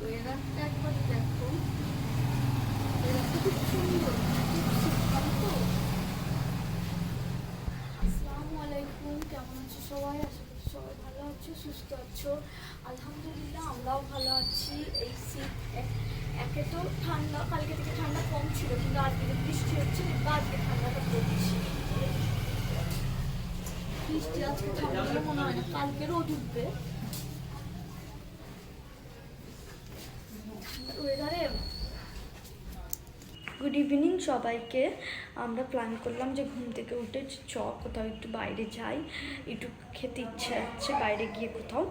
ওয়েদারটা একবার দেখো, ওয়েদারটা খুব সুন্দর, খুব শীতকাল তো। আসসালামু আলাইকুম, কেমন আছো সবাই? আশা করি সবাই ভালো আছো, সুস্থ আছো। আলহামদুলিল্লাহ আমরাও ভালো আছি। এই শীত একে তো ঠান্ডা, কালকে থেকে ঠান্ডা কম ছিল, কিন্তু আজকে যে বৃষ্টি হচ্ছে দেখবা আজকে ঠান্ডাটা পড়ছে। বৃষ্টি আজকে ঠান্ডা মনে হয় না, কালকে রোদ উঠবে। ওয়েদারে গুড ইভিনিং সবাইকে। আমরা প্ল্যান করলাম যে ঘুম থেকে উঠে কোথাও একটু বাইরে যাই, একটু খেতে ইচ্ছে আছে বাইরে গিয়ে কোথাও।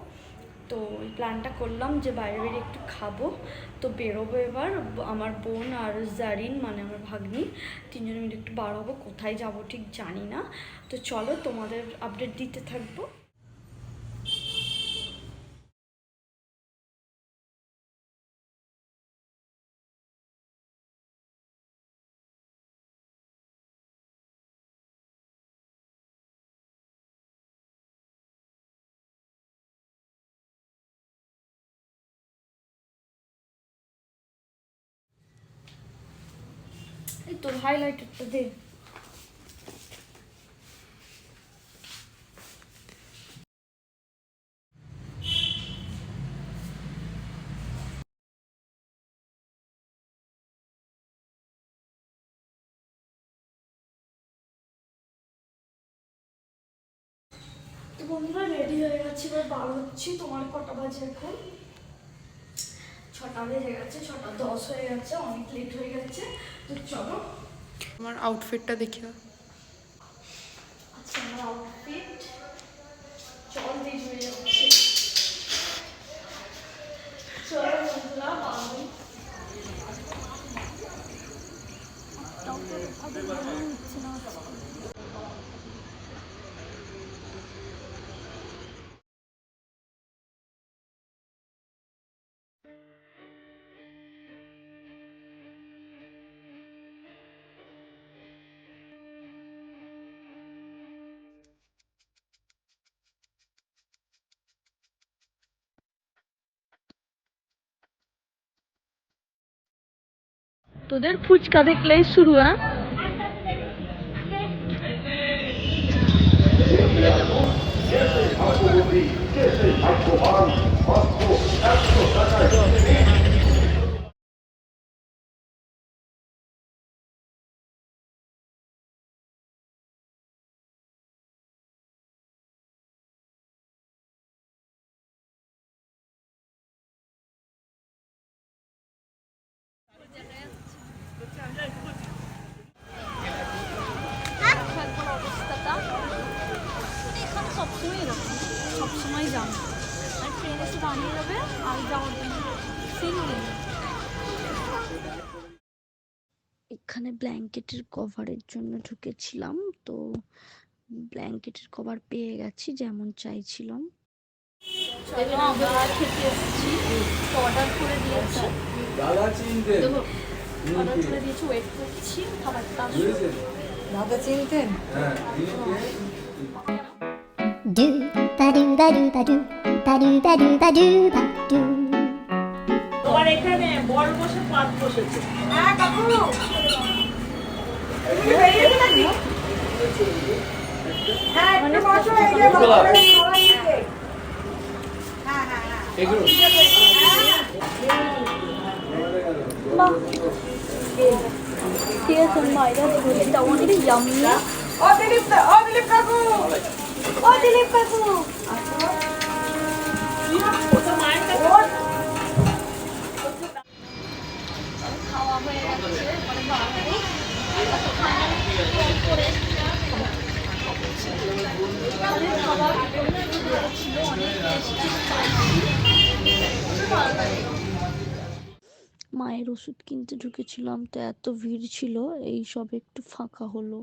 তো এই প্ল্যানটা করলাম যে বাইরে বাইরে একটু খাবো। তো বেরোবো এবার, আমার বোন আর জারিন মানে আমার ভাগ্নি তিনজনে মিলে একটু বার হবো। কোথায় যাবো ঠিক জানি না। তো চলো তোমাদের আপডেট দিতে থাকবো। এই তোর হাইলাইটারটা দে। তো বন্ধুরা রেডি হয়ে গেছি, এবার বার হচ্ছি। তোমার কটা বাজে এখন? 6টা বেজে গেছে, 6টা 10 হয়ে গেছে, অনেক লেট হয়ে গেছে। তো চলো আমার আউটফিটটা দেখিও। আচ্ছা আমার আউটফিট, চল দেরি হয়ে যাচ্ছে। চলো বন্ধুরা বাবু হচ্ছে না। তোদের ফুচকা দেখলেই শুরু। হ্যাঁ অবস্থাটা এখানে সবসময় এরকম, সবসময় যাম। আর ট্রেন এসে বানিয়ে যাবে আর যাওয়ার জন্য সিঙ্গেল। এখানে ব্ল্যাঙ্কেটের কভারের জন্য ঢুকেছিলাম, তো ব্ল্যাঙ্কেটের কভার পেয়ে গেছি যেমন চাইছিলাম। চলো আমরা খেতে এসেছি, অর্ডার করে দিয়েছি, অর্ডার করে দিয়েছি, ওয়েট করছি খাবারটা আসবে। দাদা চিনতেন? Do ba do ba do ba do ba do ba do ba do ba do. তোমার এখানে বড় বসে পাত বসেছে। হ্যাঁ কাকু হ্যাঁ একটু বসো, এই যে হ্যাঁ হ্যাঁ হ্যাঁ এগুলো ঠিক আছে মাইরা এটা অনেক ইয়াম্মি। ও দিলীপ কাকু, ও দিলীপ কাকু খাওয়া হয়ে গেছে, মানে বানাবো করে খাবার ছিল অনেক মায়ের ওষুধ কিনতে ঢুকেছিলাম, তো এত ভিড় ছিল, এই সব একটু ফাঁকা হলো।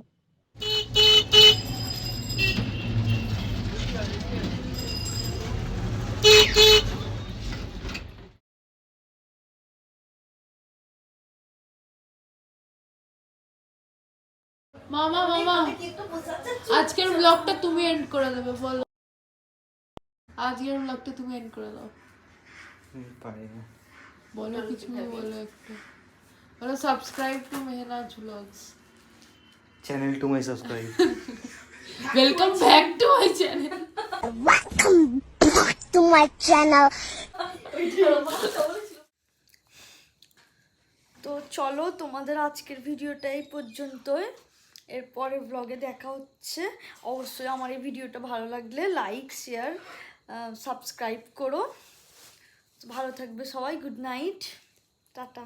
মামা মামা, আজকের ব্লগটা তুমি এন্ড করে দেবে, বলো। আজকের ব্লগটা তুমি এন্ড করে দাও। পারি না। বলো কিছু বলো একটু, বলো subscribe to Mehnaz blogs, channel to my subscribe. Welcome back to my channel. To my channel. তো চলো, তোমাদের আজকের ভিডিওটা এই পর্যন্তই। এরপরে ব্লগে দেখা হচ্ছে। অবশ্যই আমার এই ভিডিওটা ভালো লাগলে লাইক, শেয়ার, সাবস্ক্রাইব করো। ভালো থাকবে সবাই। Good night, tata.